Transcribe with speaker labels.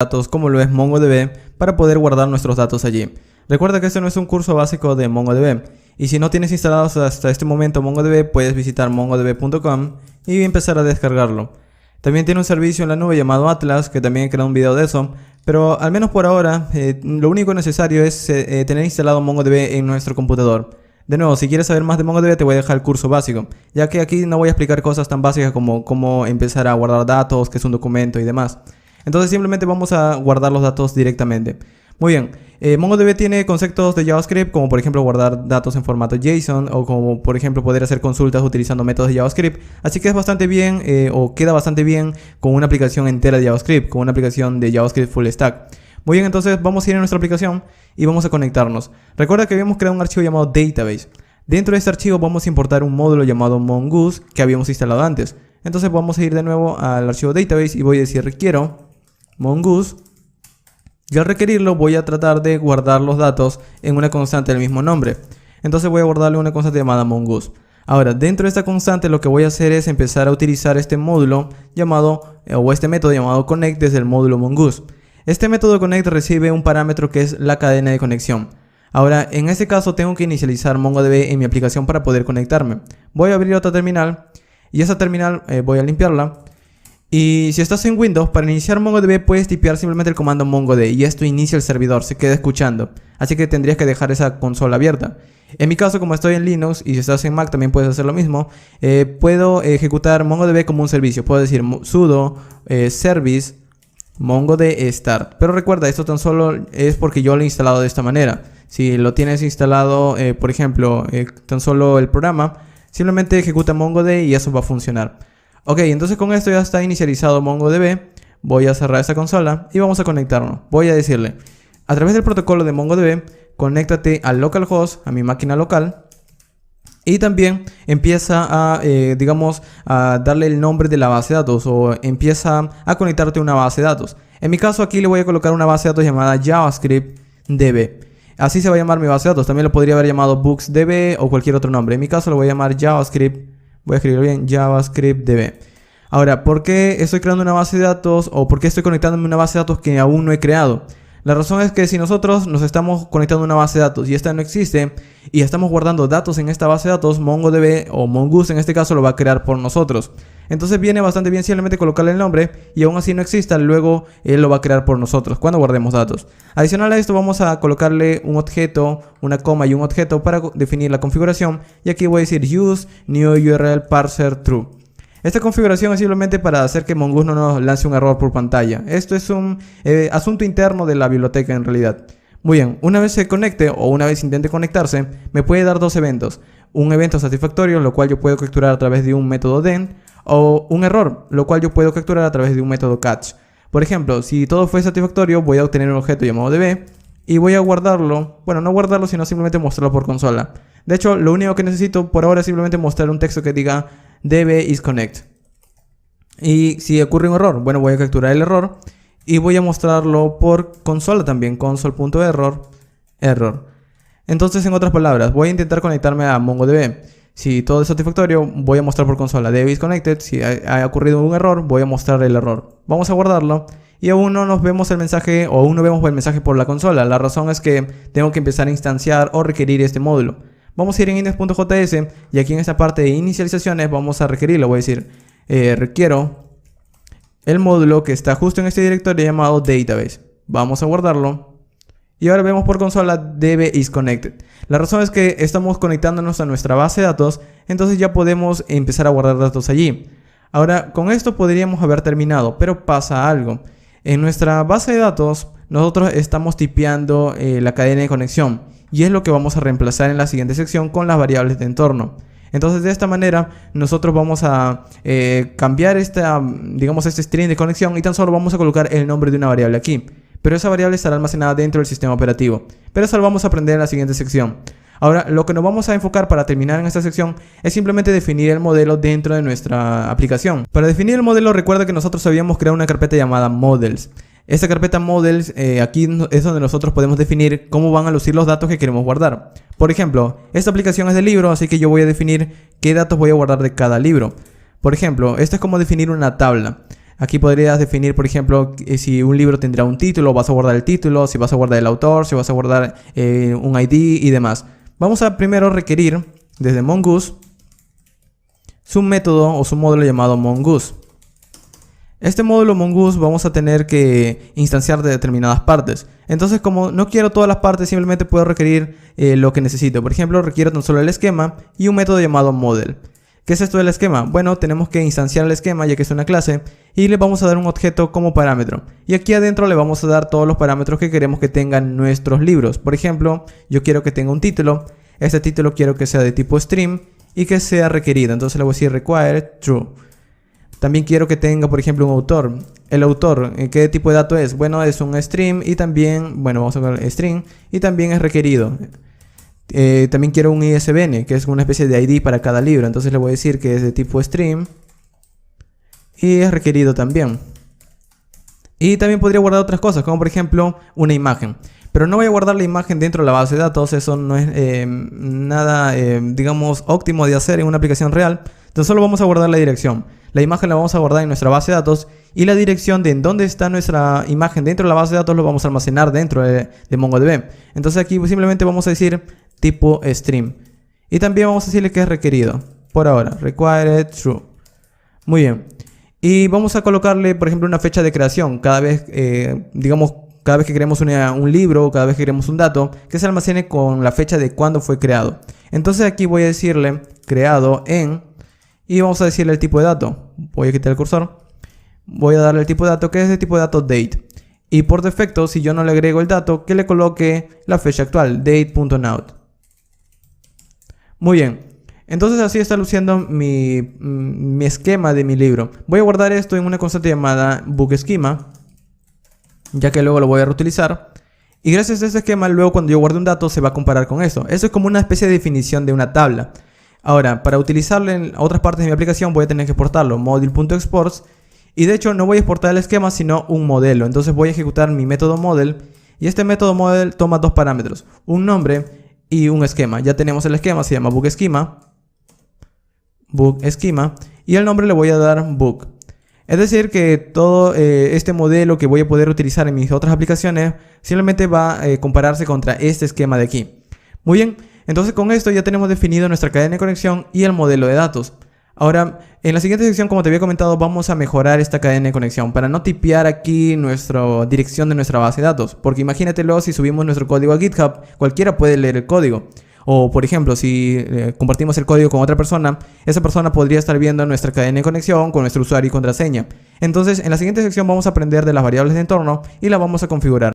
Speaker 1: datos como lo es MongoDB para poder guardar nuestros datos allí. Recuerda que este no es un curso básico de MongoDB y si no tienes instalados hasta este momento MongoDB puedes visitar mongodb.com y empezar a descargarlo. También tiene un servicio en la nube llamado Atlas, que también he creado un video de eso, pero al menos por ahora lo único necesario es tener instalado MongoDB en nuestro computador. De nuevo, si quieres saber más de MongoDB te voy a dejar el curso básico, ya que aquí no voy a explicar cosas tan básicas como cómo empezar a guardar datos, qué es un documento y demás. Entonces simplemente vamos a guardar los datos directamente. Muy bien, MongoDB tiene conceptos de JavaScript como por ejemplo guardar datos en formato JSON o como por ejemplo poder hacer consultas utilizando métodos de JavaScript. Así que es bastante bien o queda bastante bien con una aplicación entera de JavaScript, con una aplicación de JavaScript Full Stack. Muy bien, entonces vamos a ir a nuestra aplicación y vamos a conectarnos. Recuerda que habíamos creado un archivo llamado Database. Dentro de este archivo vamos a importar un módulo llamado Mongoose que habíamos instalado antes. Entonces vamos a ir de nuevo al archivo Database y voy a decir requiero Mongoose. Y al requerirlo voy a tratar de guardar los datos en una constante del mismo nombre. Entonces voy a guardarle una constante llamada Mongoose. Ahora, dentro de esta constante lo que voy a hacer es empezar a utilizar este módulo llamado, o este método llamado connect desde el módulo Mongoose. Este método connect recibe un parámetro que es la cadena de conexión. Ahora, en este caso tengo que inicializar MongoDB en mi aplicación para poder conectarme. Voy a abrir otra terminal y esa terminal voy a limpiarla. Y si estás en Windows, para iniciar MongoDB puedes tipear simplemente el comando MongoD y esto inicia el servidor, se queda escuchando. Así que tendrías que dejar esa consola abierta. En mi caso, como estoy en Linux y si estás en Mac también puedes hacer lo mismo, puedo ejecutar MongoDB como un servicio. Puedo decir sudo service mongodb start. Pero recuerda, esto tan solo es porque yo lo he instalado de esta manera. Si lo tienes instalado, por ejemplo, tan solo el programa, simplemente ejecuta MongoD y eso va a funcionar. Ok, entonces con esto ya está inicializado MongoDB. Voy a cerrar esta consola y vamos a conectarnos. Voy a decirle, a través del protocolo de MongoDB, conéctate al localhost, a mi máquina local. Y también empieza a, a darle el nombre de la base de datos o empieza a conectarte a una base de datos. En mi caso aquí le voy a colocar una base de datos llamada JavaScriptDB. Así se va a llamar mi base de datos. También lo podría haber llamado BooksDB o cualquier otro nombre. En mi caso lo voy a llamar JavaScript. Voy a escribirlo bien, JavaScriptDB. Ahora, ¿por qué estoy creando una base de datos o por qué estoy conectándome a una base de datos que aún no he creado? La razón es que si nosotros nos estamos conectando a una base de datos y esta no existe y estamos guardando datos en esta base de datos, MongoDB o Mongoose en este caso lo va a crear por nosotros. Entonces viene bastante bien simplemente colocarle el nombre y aún así no exista, luego él lo va a crear por nosotros cuando guardemos datos. Adicional a esto vamos a colocarle un objeto, una coma y un objeto para definir la configuración y aquí voy a decir use new URL parser true. Esta configuración es simplemente para hacer que Mongoose no nos lance un error por pantalla. Esto es un asunto interno de la biblioteca en realidad. Muy bien, una vez se conecte o una vez intente conectarse, me puede dar dos eventos. Un evento satisfactorio, lo cual yo puedo capturar a través de un método then, o un error, lo cual yo puedo capturar a través de un método catch. Por ejemplo, si todo fue satisfactorio, voy a obtener un objeto llamado db y voy a guardarlo, bueno, no guardarlo, sino simplemente mostrarlo por consola. De hecho, lo único que necesito por ahora es simplemente mostrar un texto que diga db is connect. Y si ocurre un error, bueno, voy a capturar el error y voy a mostrarlo por consola también, console.error, error. Entonces, en otras palabras, voy a intentar conectarme a MongoDB. Si todo es satisfactorio, voy a mostrar por consola db is connected. Si ha ocurrido un error, voy a mostrar el error. Vamos a guardarlo y aún no nos vemos el mensaje o aún no vemos el mensaje por la consola. La razón es que tengo que empezar a instanciar o requerir este módulo. Vamos a ir en index.js y aquí en esta parte de inicializaciones vamos a requerirlo. Voy a decir, requiero el módulo que está justo en este directorio llamado database. Vamos a guardarlo. Y ahora vemos por consola db is connected. La razón es que estamos conectándonos a nuestra base de datos, entonces ya podemos empezar a guardar datos allí. Ahora, con esto podríamos haber terminado, pero pasa algo. En nuestra base de datos, nosotros estamos tipeando la cadena de conexión. Y es lo que vamos a reemplazar en la siguiente sección con las variables de entorno. Entonces de esta manera nosotros vamos a cambiar este string de conexión y tan solo vamos a colocar el nombre de una variable aquí. Pero esa variable estará almacenada dentro del sistema operativo. Pero eso lo vamos a aprender en la siguiente sección. Ahora lo que nos vamos a enfocar para terminar en esta sección es simplemente definir el modelo dentro de nuestra aplicación. Para definir el modelo recuerda que nosotros habíamos creado una carpeta llamada models. Esta carpeta models, aquí es donde nosotros podemos definir cómo van a lucir los datos que queremos guardar. Por ejemplo, esta aplicación es de libro, así que yo voy a definir qué datos voy a guardar de cada libro. Por ejemplo, esto es como definir una tabla. Aquí podrías definir, por ejemplo, si un libro tendrá un título, vas a guardar el título, si vas a guardar el autor, si vas a guardar un ID y demás. Vamos a primero requerir desde Mongoose su método o su módulo llamado Mongoose. Este módulo Mongoose vamos a tener que instanciar de determinadas partes. Entonces, como no quiero todas las partes, simplemente puedo requerir lo que necesito. Por ejemplo, requiero tan solo el esquema y un método llamado model. ¿Qué es esto del esquema? Bueno, tenemos que instanciar el esquema ya que es una clase y le vamos a dar un objeto como parámetro. Y aquí adentro le vamos a dar todos los parámetros que queremos que tengan nuestros libros. Por ejemplo, yo quiero que tenga un título. Este título quiero que sea de tipo stream y que sea requerido. Entonces le voy a decir required true. También quiero que tenga, por ejemplo, un autor. El autor, ¿qué tipo de dato es? Bueno, es un stream y también, bueno, vamos a ver string y también es requerido. También quiero un ISBN, que es una especie de ID para cada libro. Entonces le voy a decir que es de tipo stream y es requerido también. Y también podría guardar otras cosas, como por ejemplo una imagen. Pero no voy a guardar la imagen dentro de la base de datos. Eso no es nada, digamos, óptimo de hacer en una aplicación real. Entonces solo vamos a guardar la dirección. La imagen la vamos a guardar en nuestra base de datos y la dirección de en dónde está nuestra imagen dentro de la base de datos lo vamos a almacenar dentro de MongoDB. Entonces aquí simplemente vamos a decir tipo stream. Y también vamos a decirle que es requerido. Por ahora, required true. Muy bien. Y vamos a colocarle, por ejemplo, una fecha de creación. Cada vez, digamos, cada vez que queremos un libro, cada vez que queremos un dato, que se almacene con la fecha de cuándo fue creado. Entonces aquí voy a decirle creado en, y vamos a decirle el tipo de dato. Voy a quitar el cursor. Voy a darle el tipo de dato, que es de tipo de dato date. Y por defecto, si yo no le agrego el dato, que le coloque la fecha actual, date.now. Muy bien. Entonces así está luciendo mi esquema de mi libro. Voy a guardar esto en una constante llamada bookSchema, ya que luego lo voy a reutilizar. Y gracias a este esquema, luego cuando yo guarde un dato, se va a comparar con esto. Eso es como una especie de definición de una tabla. Ahora, para utilizarlo en otras partes de mi aplicación, voy a tener que exportarlo, module.exports. Y de hecho, no voy a exportar el esquema, sino un modelo. Entonces voy a ejecutar mi método model. Y este método model toma dos parámetros, un nombre y un esquema. Ya tenemos el esquema, se llama bookSchema. Bookschema, y el nombre le voy a dar book. Es decir que todo este modelo que voy a poder utilizar en mis otras aplicaciones simplemente va a compararse contra este esquema de aquí. Muy bien, entonces con esto ya tenemos definido nuestra cadena de conexión y el modelo de datos. Ahora, en la siguiente sección, como te había comentado, vamos a mejorar esta cadena de conexión para no tipear aquí nuestra dirección de nuestra base de datos, porque imagínatelo, si subimos nuestro código a GitHub, cualquiera puede leer el código. O por ejemplo, si compartimos el código con otra persona, esa persona podría estar viendo nuestra cadena de conexión con nuestro usuario y contraseña. Entonces, en la siguiente sección vamos a aprender de las variables de entorno y las vamos a configurar.